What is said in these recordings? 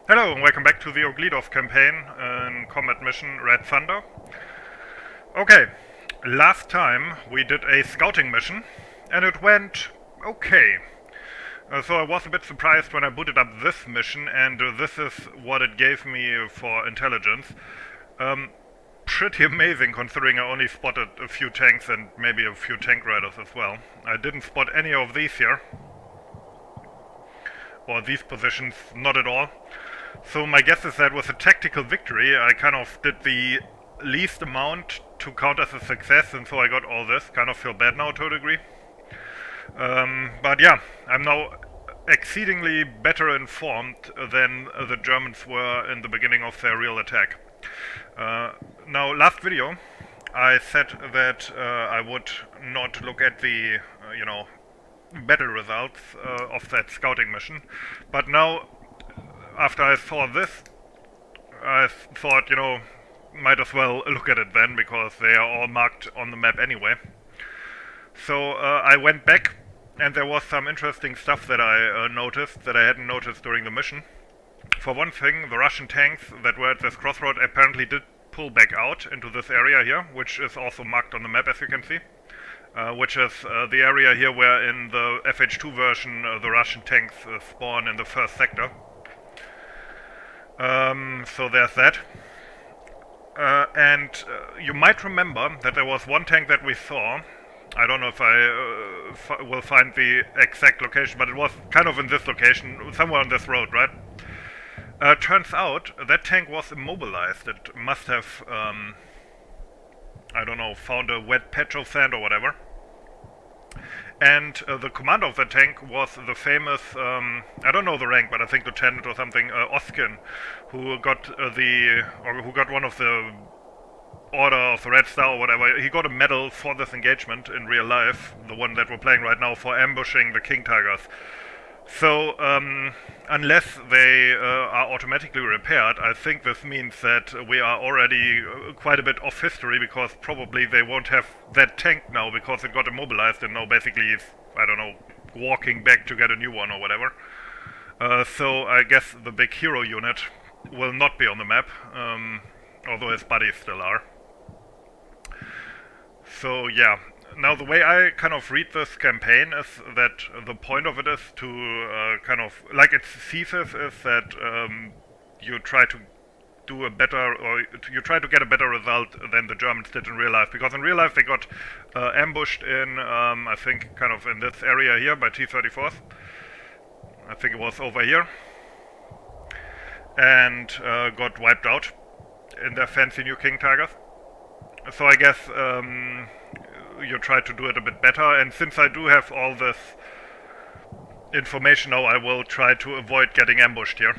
Hello and welcome back to the Ogledow campaign in combat mission Red Thunder. Okay, last time we did a scouting mission and it went okay. So I was a bit surprised when I booted up this mission, and this is what it gave me for intelligence. Pretty amazing considering I only spotted a few tanks and maybe a few tank riders as well. I didn't spot any of these here. Or these positions, not at all. So my guess is that with a tactical victory I kind of did the least amount to count as a success, and so I got all this. Kind of feel bad now to a degree. But yeah, I'm now exceedingly better informed than the Germans were in the beginning of their real attack. Now, last video I said that I would not look at the, battle results of that scouting mission, but now, after I saw this, I thought, might as well look at it then, because they are all marked on the map anyway. So I went back, and there was some interesting stuff that I noticed that I hadn't noticed during the mission. For one thing, the Russian tanks that were at this crossroad apparently did pull back out into this area here, which is also marked on the map, as you can see. Which is the area here where in the FH2 version the Russian tanks spawn in the first sector. So there's that. And you might remember that there was one tank that we saw. I don't know if I will find the exact location, but it was kind of in this location, somewhere on this road, right? Turns out that tank was immobilized. It must have, I don't know, found a wet patch of sand or whatever. And the commander of that tank was the famous, I don't know the rank, but I think lieutenant or something, Oskin, who got who got one of the Order of the Red Star or whatever. He got a medal for this engagement in real life, the one that we're playing right now, for ambushing the kingtigers. So, unless they are automatically repaired, I think this means that we are already quite a bit off history, because probably they won't have that tank now because it got immobilized and now basically is, I don't know, walking back to get a new one or whatever. So I guess the big hero unit will not be on the map, although his buddies still are. So yeah. Now, the way I kind of read this campaign is that the point of it is to kind of, like its thesis is that you try to do a better, or you try to get a better result than the Germans did in real life. Because in real life they got ambushed in, I think, kind of in this area here by T-34s. I think it was over here. And got wiped out in their fancy new kingtigers. So I guess you try to do it a bit better, and since I do have all this information now, I will try to avoid getting ambushed here.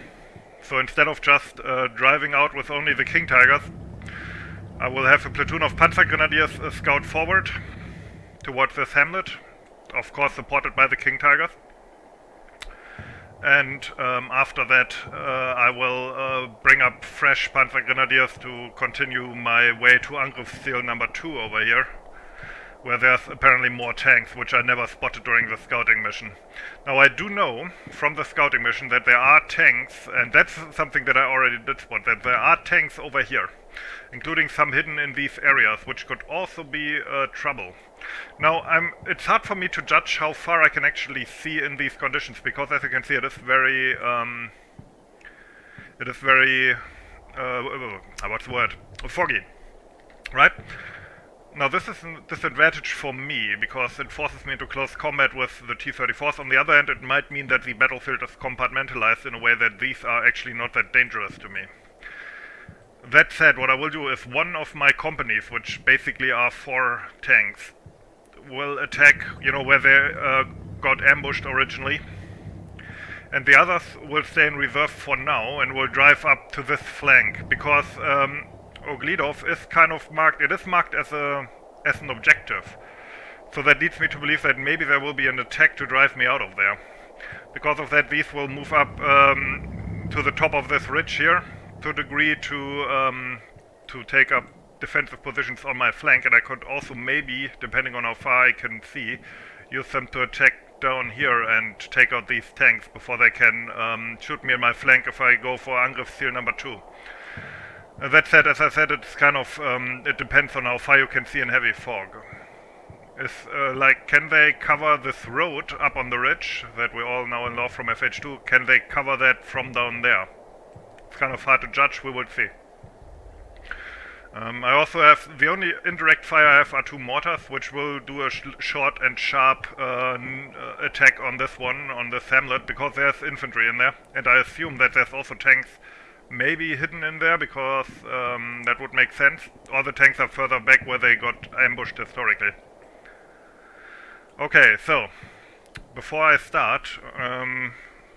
So instead of just driving out with only the kingtigers, I will have a platoon of panzer grenadiers scout forward towards this hamlet, of course supported by the kingtigers. And after that I will bring up fresh panzer grenadiers to continue my way to Angriffsziel number 2 over here, where there's apparently more tanks, which I never spotted during the scouting mission. Now, I do know from the scouting mission that there are tanks, and that's something that I already did spot, that there are tanks over here, including some hidden in these areas, which could also be trouble. Now, it's hard for me to judge how far I can actually see in these conditions, because as you can see, it is very, what's the word? Foggy, right? Now, this is a disadvantage for me, because it forces me into close combat with the T-34s. On the other hand, it might mean that the battlefield is compartmentalized in a way that these are actually not that dangerous to me. That said, what I will do is one of my companies, which basically are 4 tanks, will attack, where they got ambushed originally. And the others will stay in reserve for now and will drive up to this flank, because Ogledow is kind of marked, it is marked as an objective. So that leads me to believe that maybe there will be an attack to drive me out of there. Because of that, these will move up to the top of this ridge here, to a degree to take up defensive positions on my flank, and I could also maybe, depending on how far I can see, use them to attack down here and take out these tanks before they can shoot me in my flank if I go for Angriffsziel number 2. That said, as I said, it's kind of, it depends on how far you can see in heavy fog. Like, can they cover this road up on the ridge that we all know and love from FH2? Can they cover that from down there? It's kind of hard to judge, we will see. I also have, the only indirect fire I have are 2 mortars, which will do a short and sharp attack on this one, on this hamlet, because there's infantry in there, and I assume that there's also tanks maybe hidden in there, because that would make sense. All the tanks are further back where they got ambushed historically. Okay, so, before I start,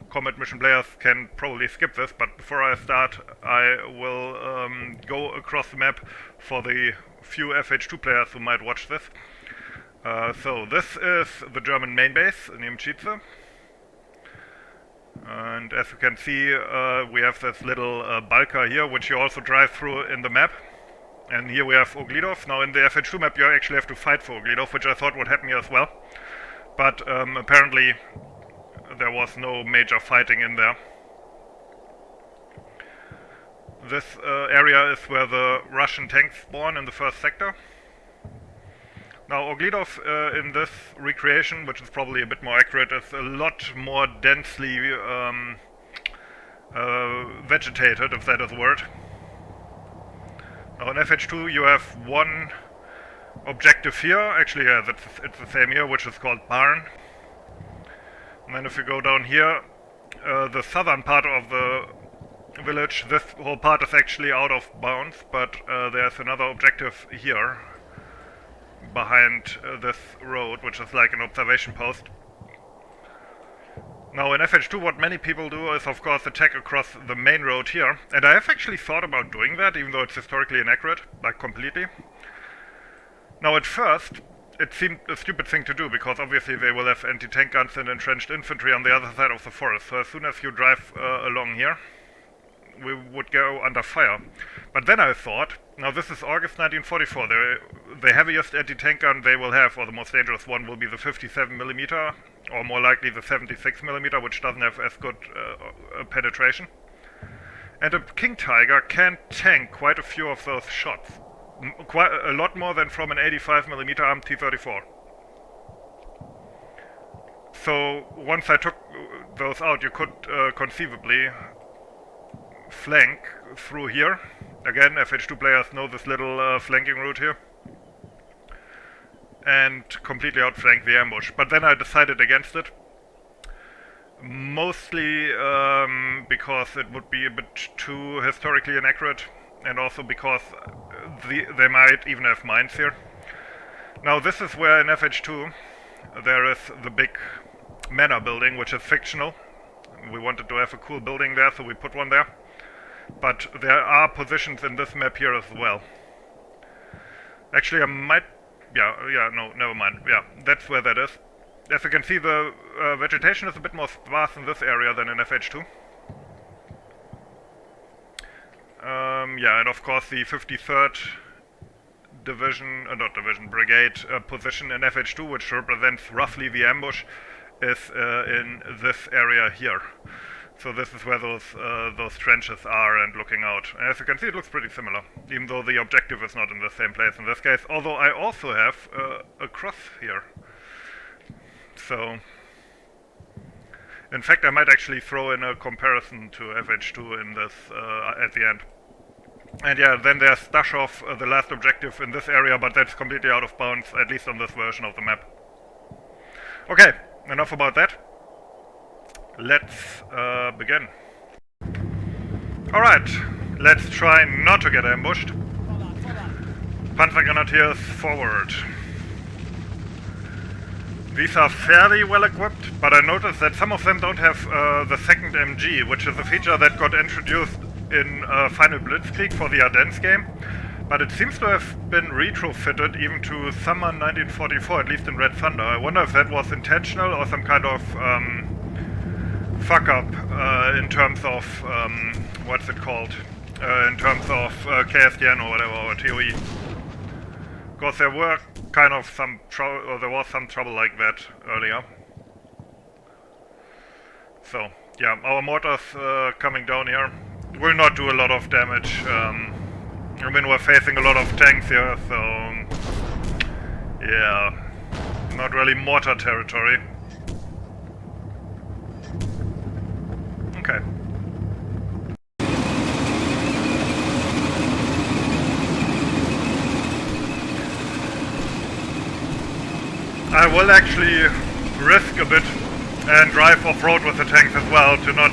combat mission players can probably skip this, but before I start, I will go across the map for the few FH2 players who might watch this. So this is the German main base in Niemczyce. And as you can see, we have this little Balka here, which you also drive through in the map. And here we have Ogledow. Now in the FH2 map you actually have to fight for Ogledow, which I thought would happen here as well. But apparently there was no major fighting in there. This area is where the Russian tanks spawn in the first sector. Now Ogledow in this recreation, which is probably a bit more accurate, is a lot more densely vegetated, if that is a word. Now in FH2 you have one objective here, actually yeah, it's the same here, which is called Barn. And then if you go down here, the southern part of the village, this whole part is actually out of bounds, but there's another objective here, behind this road, which is like an observation post. Now in FH2 what many people do is of course attack across the main road here, and I have actually thought about doing that, even though it's historically inaccurate, like completely. Now at first, it seemed a stupid thing to do, because obviously they will have anti-tank guns and entrenched infantry on the other side of the forest, so as soon as you drive along here, we would go under fire. But then I thought, now this is August 1944, the heaviest anti-tank gun they will have, or the most dangerous one, will be the 57mm, or more likely the 76mm, which doesn't have as good penetration. And a King Tiger can tank quite a few of those shots. Quite a lot more than from an 85mm armed T-34. So once I took those out, you could conceivably flank through here. Again, FH2 players know this little flanking route here. And completely outflank the ambush. But then I decided against it. Mostly because it would be a bit too historically inaccurate. And also because they might even have mines here. Now this is where in FH2 there is the big manor building, which is fictional. We wanted to have a cool building there, so we put one there. But there are positions in this map here as well. Actually I might... no, never mind. Yeah, that's where that is. As you can see, the vegetation is a bit more sparse in this area than in FH2. Yeah, and of course the 53rd division, brigade position in FH2, which represents roughly the ambush, is in this area here. So this is where those trenches are and looking out. And as you can see, it looks pretty similar, even though the objective is not in the same place in this case, although I also have a cross here. So, in fact, I might actually throw in a comparison to FH2 in this at the end. And yeah, then there's Stashov, the last objective in this area, but that's completely out of bounds, at least on this version of the map. Okay, enough about that. Let's begin. Alright, let's try not to get ambushed. Panzergrenadiers forward. These are fairly well equipped, but I noticed that some of them don't have the second MG, which is a feature that got introduced in Final Blitzkrieg for the Ardennes game, but it seems to have been retrofitted even to summer 1944, at least in Red Thunder. I wonder if that was intentional or some kind of fuck up in terms of, what's it called, in terms of KSDN or whatever, or TOE. Because there were kind of there was some trouble like that earlier. So, yeah, our mortars coming down here will not do a lot of damage. I mean, we're facing a lot of tanks here, so yeah, not really mortar territory. Okay. I will actually risk a bit and drive off-road with the tanks as well to not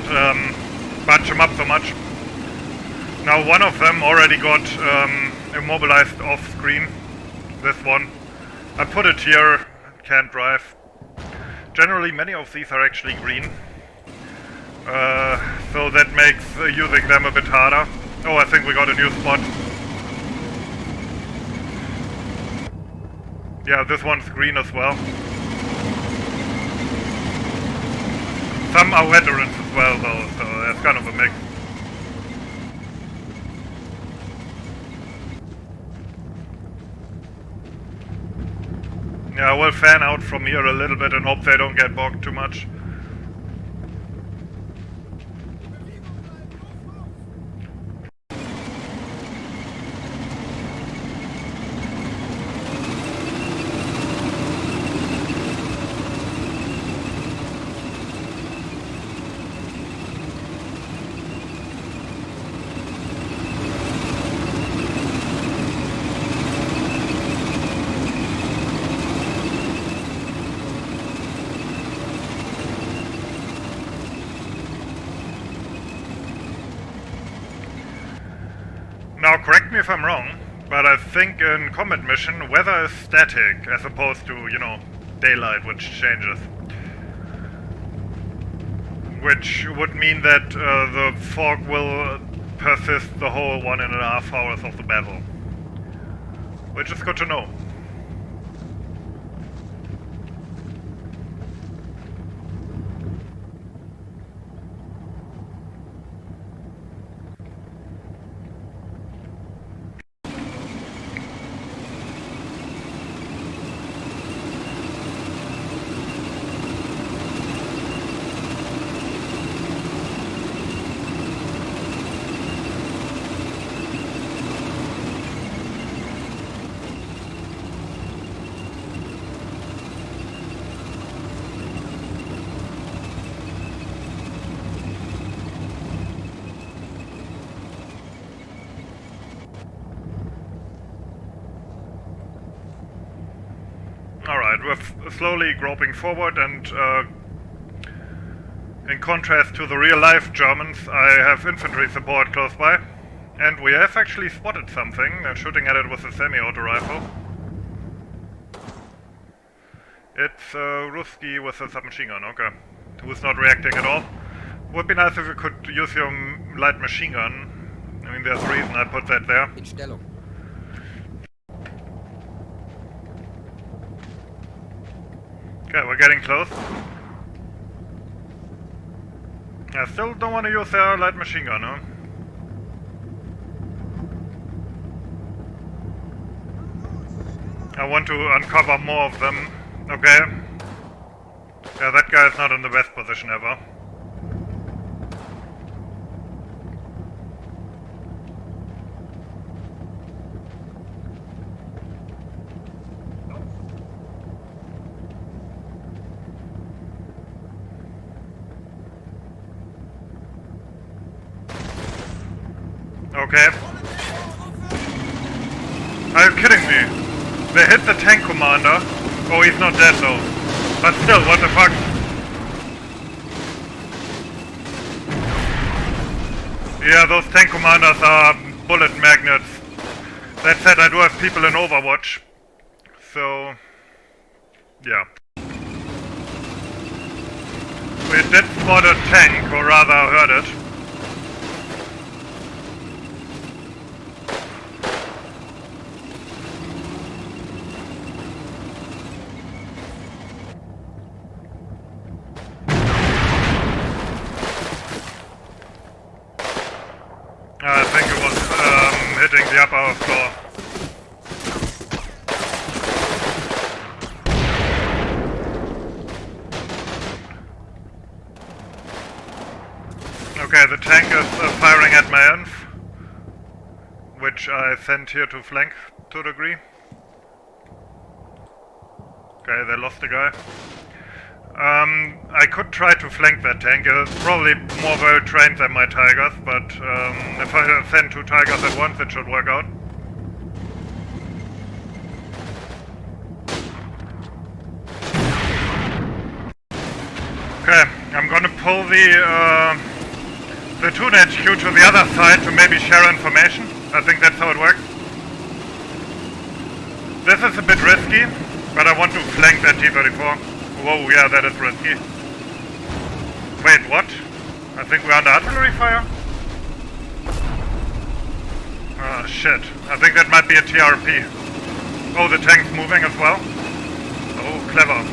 bunch them up so much. Now one of them already got immobilized off-screen, this one. I put it here, can't drive. Generally many of these are actually green, so that makes using them a bit harder. Oh, I think we got a new spot. Yeah, this one's green as well. Some are veterans as well though, so that's kind of a mix. Yeah, we'll fan out from here a little bit and hope they don't get bogged too much. Now, correct me if I'm wrong, but I think in combat mission, weather is static as opposed to, you know, daylight, which changes. Which would mean that the fog will persist the whole 1.5 hours of the battle. Which is good to know. Alright, we're slowly groping forward, and in contrast to the real-life Germans, I have infantry support close by. And we have actually spotted something. They're shooting at it with a semi-auto rifle. It's Ruski with a submachine gun, okay. Who's not reacting at all. Would be nice if you could use your light machine gun. I mean, there's a reason I put that there. In Stellung. Okay, we're getting close. I still don't want to use their light machine gun, huh? I want to uncover more of them. Okay. Yeah, that guy is not in the best position ever. Okay. Are you kidding me? They hit the tank commander. Oh, he's not dead though. But still, what the fuck? Yeah, those tank commanders are bullet magnets. That said, I do have people in Overwatch. So, yeah. We did spot a tank, or rather heard it. I think it was hitting the upper floor. the tank is firing at my inf, which I sent here to flank to a degree. Okay, they lost a guy. I could try to flank that tank. It's probably more well trained than my tigers, but if I send 2 tigers at once, it should work out. Okay, I'm gonna pull the Toon HQ to the other side to maybe share information. I think that's how it works. This is a bit risky, but I want to flank that T-34. Whoa, yeah, that is risky. Wait, what? I think we're under artillery fire? Oh, shit. I think that might be a TRP. Oh, the tank's moving as well? Oh, clever.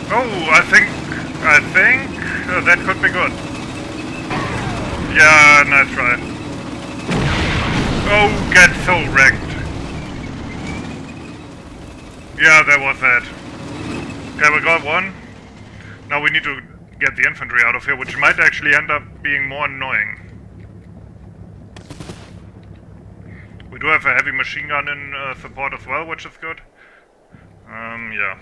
Oh, I think that could be good. Yeah, nice try. Oh, get so wrecked. Yeah, there was that. Okay, we got one. Now we need to get the infantry out of here, which might actually end up being more annoying. We do have a heavy machine gun in support as well, which is good. Yeah.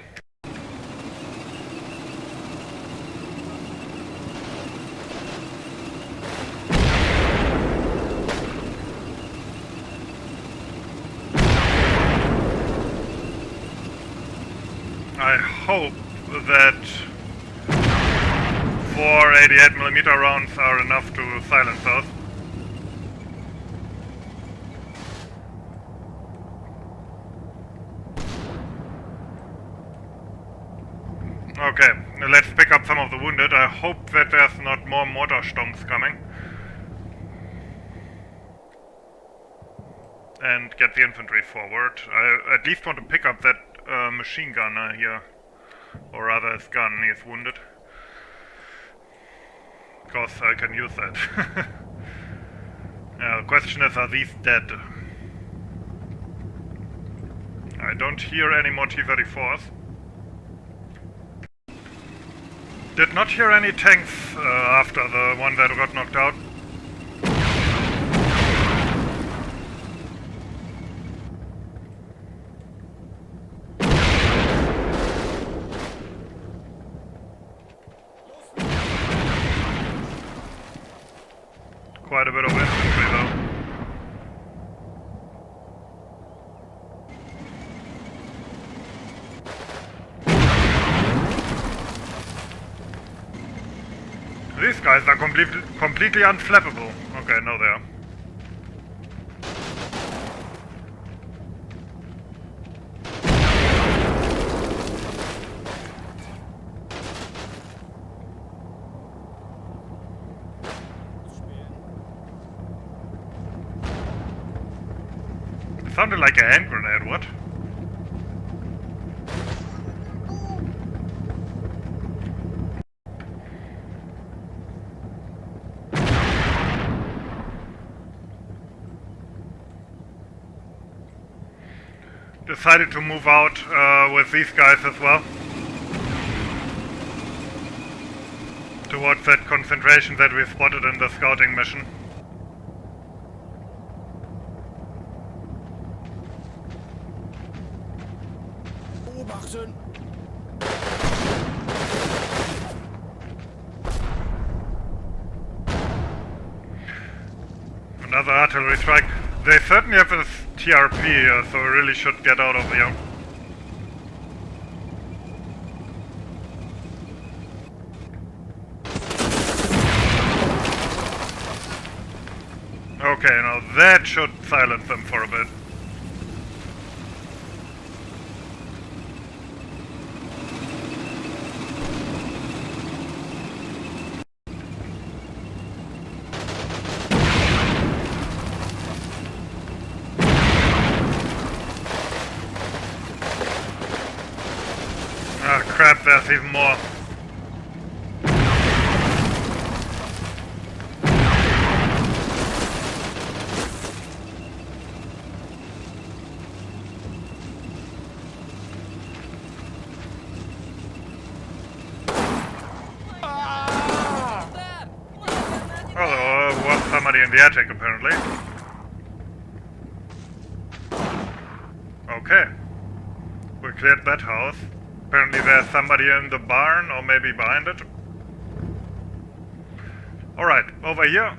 I hope that 4 88mm rounds are enough to silence those. Okay, let's pick up some of the wounded. I hope that there's not more mortar stonks coming. And get the infantry forward. I at least want to pick up that machine gunner here. Or rather his gun, he's wounded. Because I can use that. The question is, are these dead? I don't hear any more T-34s. Did not hear any tanks after the one that got knocked out. Quite a bit of infantry though. These guys are completely unflappable. Okay, no they are. It sounded like a hand grenade, what? Decided to move out with these guys as well. Towards that concentration that we spotted in the scouting mission. Another artillery strike. They certainly have a TRP here, so we really should get out of here. Okay, now that should silence them for a bit. Ah, crap, there's even more. somebody in the attic, apparently. Okay. We cleared that house. Apparently there's somebody in the barn, or maybe behind it. Alright, over here.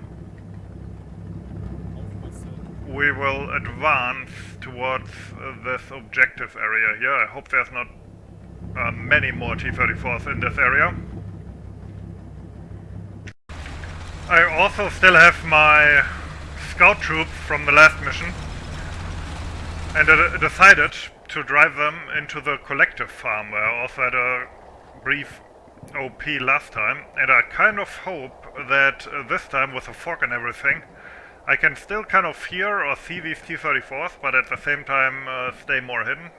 We will advance towards this objective area here. I hope there's not many more T-34s in this area. I also still have my scout troops from the last mission, and I decided to drive them into the collective farm, where I also had a brief OP last time, and I kind of hope that this time, with the fog and everything, I can still kind of hear or see these T-34s, but at the same time stay more hidden.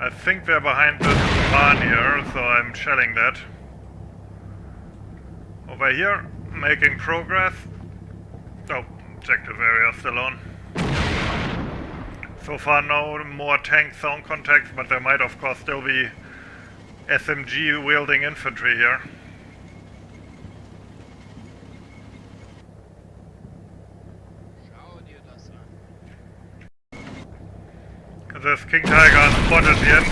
I think they're behind this barn here, so I'm shelling that. Over here, making progress. Oh, objective area still on. So far no more tank sound contacts, but there might of course still be SMG wielding infantry here. This King Tiger spotted the end.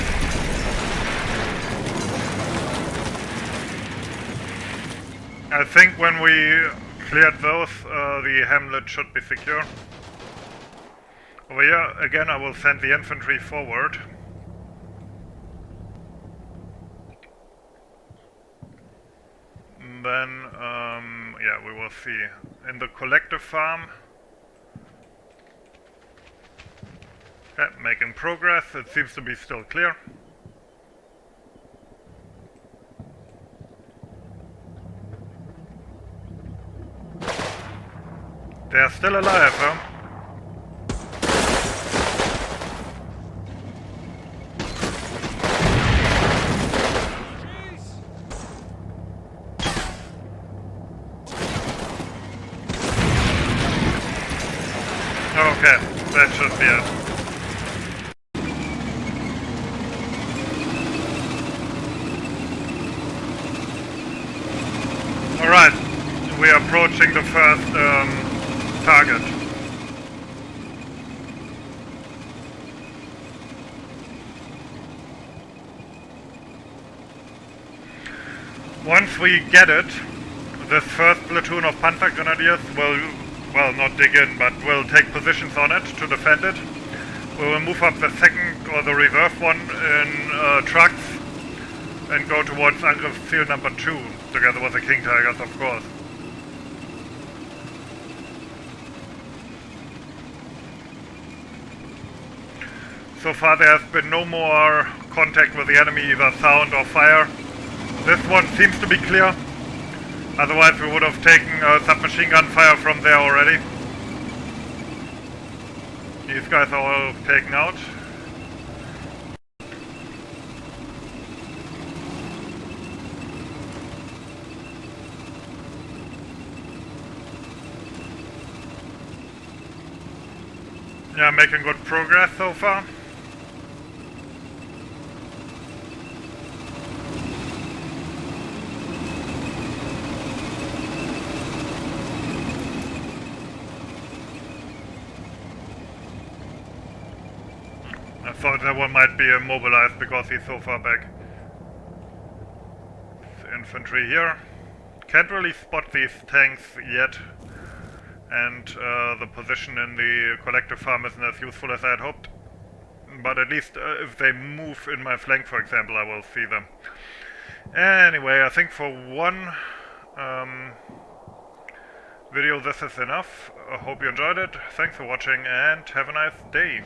I think when we cleared those, the hamlet should be secure. Over here, again, I will send the infantry forward. And then, yeah, we will see. In the collective farm. Okay, making progress. It seems to be still clear. They are still alive, huh? Okay, that should be it. Alright, we are approaching the first target. Once we get it, this first platoon of Panzer Grenadiers will, well, not dig in, but will take positions on it to defend it. We will move up the second, or the reserve one, in trucks and go towards Angriffsziel number 2, together with the King Tigers, of course. So far there has been no more contact with the enemy, either sound or fire. This one seems to be clear. Otherwise we would have taken submachine gun fire from there already. These guys are all taken out. Yeah, making good progress so far. I thought that one might be immobilized because he's so far back. Infantry here. Can't really spot these tanks yet. And the position in the collective farm isn't as useful as I had hoped. But at least if they move in my flank, for example, I will see them. Anyway, I think for one video this is enough. I hope you enjoyed it. Thanks for watching and have a nice day.